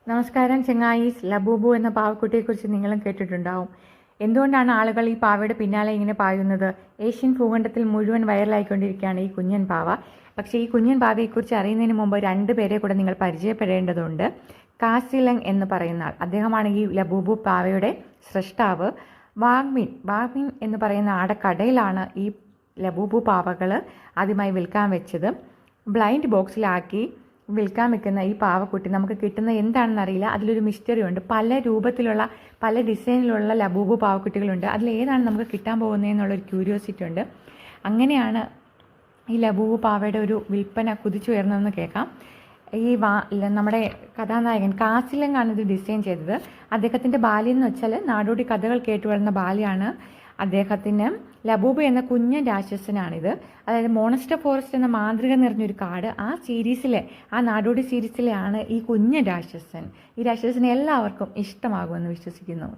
നമസ്കാരം ചെങ്ങായീസ്. ലബൂബു എന്ന പാവക്കുട്ടിയെക്കുറിച്ച് നിങ്ങളും കേട്ടിട്ടുണ്ടാവും. എന്തുകൊണ്ടാണ് ആളുകൾ ഈ പാവയുടെ പിന്നാലെ ഇങ്ങനെ പായുന്നത്? ഏഷ്യൻ ഭൂഖണ്ഡത്തിൽ മുഴുവൻ വൈറലായിക്കൊണ്ടിരിക്കുകയാണ് ഈ കുഞ്ഞൻ പാവ. പക്ഷേ ഈ കുഞ്ഞൻ പാവയെക്കുറിച്ച് അറിയുന്നതിന് മുമ്പ് രണ്ടുപേരെ കൂടെ നിങ്ങൾ പരിചയപ്പെടേണ്ടതുണ്ട്. കാസിലങ് എന്ന് പറയുന്ന ആൾ, അദ്ദേഹമാണ് ഈ ലബൂബു പാവയുടെ സൃഷ്ടാവ്. വാഗ്മിൻ എന്ന് പറയുന്ന ആടെ കടയിലാണ് ഈ ലബൂബു പാവകൾ ആദ്യമായി വിൽക്കാൻ വെച്ചത്. ബ്ലൈൻഡ് ബോക്സിലാക്കി വിൽക്കാൻ വെക്കുന്ന ഈ പാവക്കുട്ടി നമുക്ക് കിട്ടുന്ന എന്താണെന്ന് അറിയില്ല. അതിലൊരു മിസ്റ്ററി ഉണ്ട്. പല രൂപത്തിലുള്ള പല ഡിസൈനിലുള്ള ലബൂബു പാവക്കുട്ടികളുണ്ട്. അതിലേതാണ് നമുക്ക് കിട്ടാൻ പോകുന്നതെന്നുള്ളൊരു ക്യൂരിയോസിറ്റി ഉണ്ട്. അങ്ങനെയാണ് ഈ ലബൂബു പാവയുടെ ഒരു വിൽപ്പന കുതിച്ചുയർന്നതെന്ന് കേൾക്കാം. നമ്മുടെ കഥാനായകൻ കാസിലങ്ങാണ് ഇത് ഡിസൈൻ ചെയ്തത്. അദ്ദേഹത്തിൻ്റെ ബാല്യം എന്ന് വെച്ചാൽ നാടോടി കഥകൾ കേട്ടു വളർന്ന ബാല്യമാണ് അദ്ദേഹത്തിന്. ലബൂബു എന്ന കുഞ്ഞൻ രാക്ഷസനാണിത്. അതായത് മോണസ്റ്റർ ഫോറസ്റ്റ് എന്ന മാന്ത്രിക നിറഞ്ഞൊരു കാട്, ആ നാടോടി സീരീസിലെ ആണ് ഈ കുഞ്ഞൻ രാക്ഷസൻ. ഈ രാക്ഷസനെ എല്ലാവർക്കും ഇഷ്ടമാകുമെന്ന് വിശ്വസിക്കുന്നു.